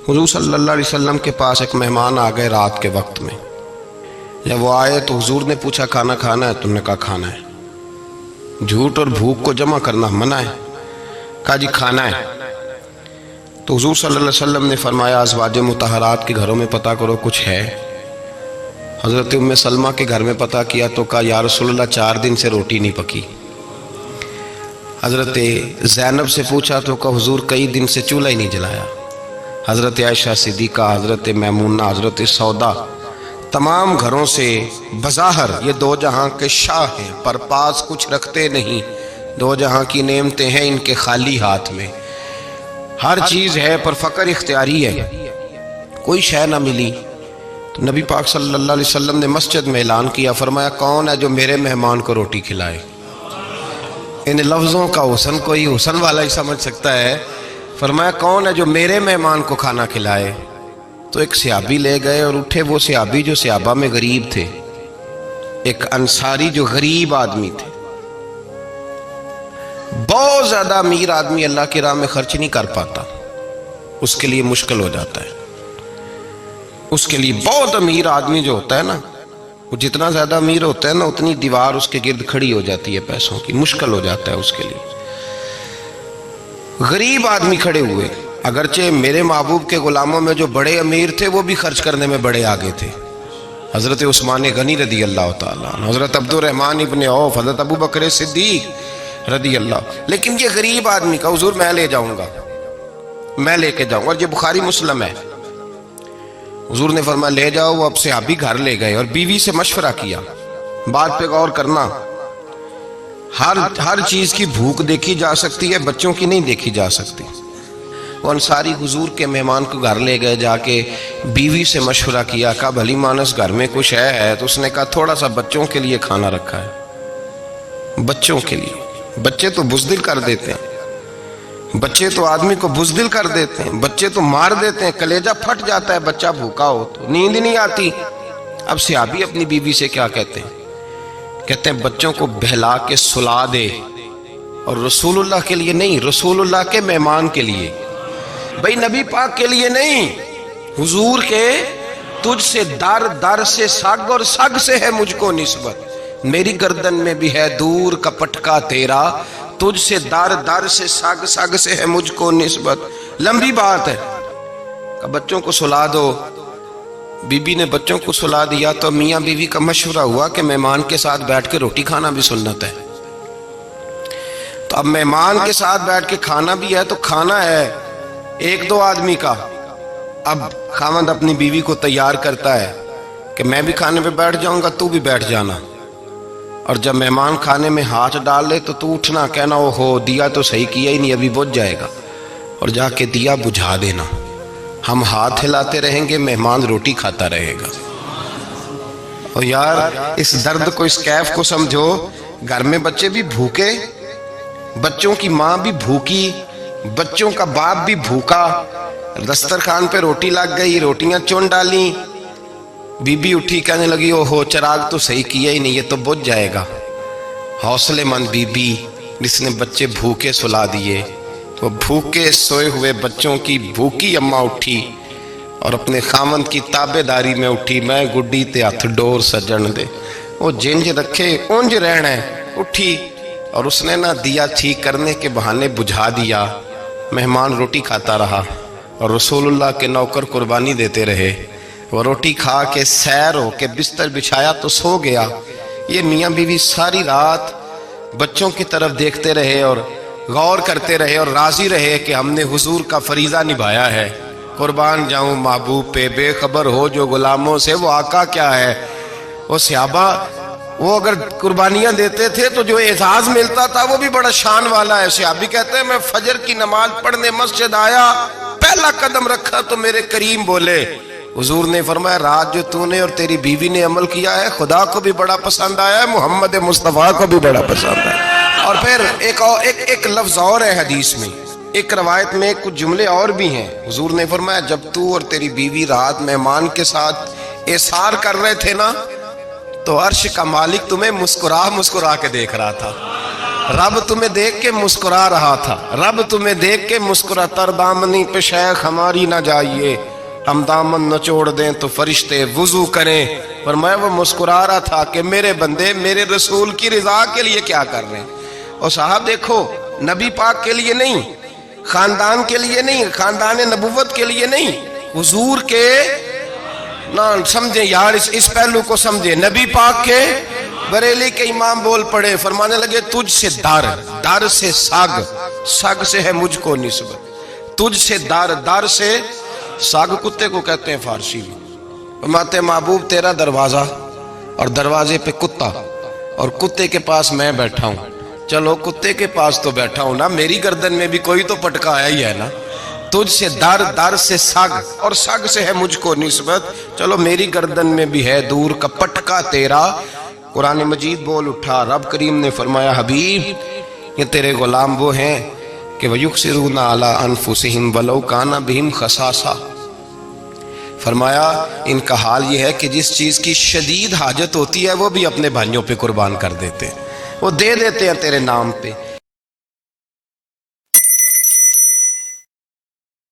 حضور صلی اللہ علیہ وسلم کے پاس ایک مہمان آ گئے رات کے وقت میں. جب وہ آئے تو حضور نے پوچھا کھانا کھانا ہے؟ تم نے کہا کھانا ہے. جھوٹ اور بھوک کو جمع کرنا منع ہے. کہا جی کھانا ہے. تو حضور صلی اللہ علیہ وسلم نے فرمایا ازواج مطہرات کے گھروں میں پتہ کرو کچھ ہے. حضرت ام سلمہ کے گھر میں پتہ کیا تو کہا یا رسول اللہ 4 دن سے روٹی نہیں پکی. حضرت زینب سے پوچھا تو کہا حضور کئی دن سے چولہا ہی نہیں جلایا. حضرت عائشہ صدیقہ، حضرت میمونہ، حضرت سودا، تمام گھروں سے بظاہر یہ 2 جہاں کے شاہ ہیں پر پاس کچھ رکھتے نہیں. 2 جہاں کی نعمتیں ہیں ان کے خالی ہاتھ میں. ہر چیز ہے پر فقر اختیاری ہے. کوئی شے نہ ملی تو نبی پاک صلی اللہ علیہ وسلم نے مسجد میں اعلان کیا، فرمایا کون ہے جو میرے مہمان کو روٹی کھلائے. ان لفظوں کا حسن کوئی حسن والا ہی سمجھ سکتا ہے. فرمایا کون ہے جو میرے مہمان کو کھانا کھلائے. تو ایک صحابی لے گئے اور اٹھے وہ صحابی جو صحابہ میں غریب تھے، ایک انصاری جو غریب آدمی تھے. بہت زیادہ امیر آدمی اللہ کی راہ میں خرچ نہیں کر پاتا، اس کے لیے مشکل ہو جاتا ہے. اس کے لیے بہت امیر آدمی جو ہوتا ہے نا، وہ جتنا زیادہ امیر ہوتا ہے نا اتنی دیوار اس کے گرد کھڑی ہو جاتی ہے پیسوں کی، مشکل ہو جاتا ہے اس کے لیے. غریب آدمی کھڑے ہوئے. اگرچہ میرے محبوب کے غلاموں میں جو بڑے امیر تھے وہ بھی خرچ کرنے میں بڑے آگے تھے. حضرت عثمان غنی رضی اللہ تعالیٰ عنہ، حضرت عبد الرحمن ابن عوف، حضرت ابو بکر صدیق رضی اللہ. لیکن یہ غریب آدمی کا حضور میں لے جاؤں گا، میں لے کے جاؤں گا. اور یہ بخاری مسلم ہے. حضور نے فرمایا لے جاؤ. وہ اب صحابی گھر لے گئے اور بیوی سے مشورہ کیا. بات پہ غور کرنا، ہر چیز کی بھوک دیکھی جا سکتی ہے، بچوں کی نہیں دیکھی جا سکتی. وہ انصاری حضور کے مہمان کو گھر لے گئے، جا کے بیوی سے مشورہ کیا. کہا بھلی مانس گھر میں کچھ ہے؟ تو اس نے کہا تھوڑا سا بچوں کے لیے کھانا رکھا ہے. بچوں کے لیے. بچے تو بزدل کر دیتے ہیں، بچے تو آدمی کو بزدل کر دیتے ہیں، بچے تو مار دیتے ہیں، کلیجہ پھٹ جاتا ہے بچہ بھوکا ہو تو، نیند نہیں آتی. اب صحابی اپنی بیوی سے کیا کہتے ہیں؟ کہتے ہیں بچوں کو بہلا کے سلا دے. اور رسول اللہ کے لیے نہیں، رسول اللہ کے مہمان کے لیے، بھئی نبی پاک کے لیے نہیں، حضور کے. تجھ سے در در سے سگ اور سگ سے ہے مجھ کو نسبت، میری گردن میں بھی ہے دور کا پٹکا تیرا. تجھ سے در در سے سگ سگ سے ہے مجھ کو نسبت. لمبی بات ہے. کہ بچوں کو سلا دو. بی بی نے بچوں کو سلا دیا تو میاں بیوی کا مشورہ ہوا کہ مہمان کے ساتھ بیٹھ کے روٹی کھانا بھی سنت ہے. تو اب مہمان کے ساتھ بیٹھ کے کھانا بھی ہے تو کھانا ہے 1-2 آدمی کا. اب خاوند اپنی بیوی کو تیار کرتا ہے کہ میں بھی کھانے پہ بیٹھ جاؤں گا، تو بھی بیٹھ جانا. اور جب مہمان کھانے میں ہاتھ ڈال لے تو اٹھنا، کہنا او ہو دیا تو صحیح کیا ہی نہیں، ابھی بجھ جائے گا. اور جا کے دیا بجھا دینا. ہم ہاتھ ہلاتے رہیں گے، مہمان روٹی کھاتا رہے گا. اور یار اس درد کو، اس کیف کو سمجھو. گھر میں بچے بھی بھوکے، بچوں کی ماں بھی بھوکی، بچوں کا باپ بھی بھوکا. دسترخوان پہ روٹی لگ گئی، روٹیاں چون ڈالیں. بی بی اٹھی کہنے لگی او ہو چراغ تو صحیح کیا ہی نہیں، یہ تو بجھ جائے گا. حوصلے مند بی بی جس نے بچے بھوکے سلا دیے. وہ بھوکے سوئے ہوئے بچوں کی بھوکی اماں اٹھی اور اپنے خاوند کی تابع داری میں اٹھی. میں گڈی تے ہتھ ڈور سجن دے، وہ جنج رکھے اونج رہنا ہے. اٹھی اور اس نے نہ دیا ٹھیک کرنے کے بہانے بجھا دیا. مہمان روٹی کھاتا رہا اور رسول اللہ کے نوکر قربانی دیتے رہے. وہ روٹی کھا کے سیر ہو کے بستر بچھایا تو سو گیا. یہ میاں بیوی ساری رات بچوں کی طرف دیکھتے رہے اور غور کرتے رہے اور راضی رہے کہ ہم نے حضور کا فریضہ نبھایا ہے. قربان جاؤں محبوب پہ، بے خبر ہو جو غلاموں سے وہ آقا کیا ہے. وہ صحابہ وہ اگر قربانیاں دیتے تھے تو جو اعزاز ملتا تھا وہ بھی بڑا شان والا ہے. صحابی کہتے ہیں میں فجر کی نماز پڑھنے مسجد آیا، پہلا قدم رکھا تو میرے کریم بولے. حضور نے فرمایا رات جو تو نے اور تیری بیوی نے عمل کیا ہے خدا کو بھی بڑا پسند آیا ہے، محمد مصطفیٰ کو بھی بڑا پسند آیا. اور پھر ایک لفظ اور ہے حدیث میں، ایک روایت میں کچھ جملے اور بھی ہیں. حضور نے فرمایا جب تو اور تیری بیوی رات مہمان کے ساتھ ایثار کر رہے تھے نا تو عرش کا مالک تمہیں مسکرا مسکرا کے دیکھ رہا تھا. رب تمہیں دیکھ کے مسکرا رہا تھا، رب تمہیں دیکھ کے مسکرا، تر دامنی پہ شیخ ہماری نہ جائیے، ہم دامن نچوڑ دیں تو فرشتے وضو کریں۔ فرمایا وہ مسکرا رہا تھا کہ میرے بندے میرے رسول کی رضا کے لیے کیا کر رہے ہیں۔ اور صاحب دیکھو، نبی پاک کے لیے نہیں، خاندان کے لیے نہیں، خاندان نبوت کے لیے نہیں، حضور کے نہ سمجھیں یار، اس پہلو کو سمجھیں، نبی پاک کے بریلی کے امام بول پڑے، فرمانے لگے تجھ سے در، در سے سگ، سگ سے ہے مجھ کو نسبت، تجھ سے در، در سے سگ کتے کو کہتے ہیں فارسی میں۔ فرماتے محبوب تیرا دروازہ اور دروازے پہ کتا، اور کتے کے پاس میں بیٹھا ہوں، چلو کتے کے پاس تو بیٹھا ہوں نا، میری گردن میں بھی کوئی تو پٹکا آیا ہی ہے نا، تجھ سے در، در سے سگ، اور سگ سے ہے مجھ کو نسبت، چلو میری گردن میں بھی ہے دور کا پٹکا تیرا۔ قرآن مجید بول اٹھا، رب کریم نے فرمایا حبیب یہ تیرے غلام وہ ہیں کہ وَيُقْصِرُونَ عَلَىٰ أَنفُسِهِمْ وَلَوْ كَانَ بِهِمْ خَصَاصَةٌ، فرمایا ان کا حال یہ ہے کہ جس چیز کی شدید حاجت ہوتی ہے وہ بھی اپنے بھائیوں پہ قربان کر دیتے ہیں، وہ دے دیتے ہیں تیرے نام پہ۔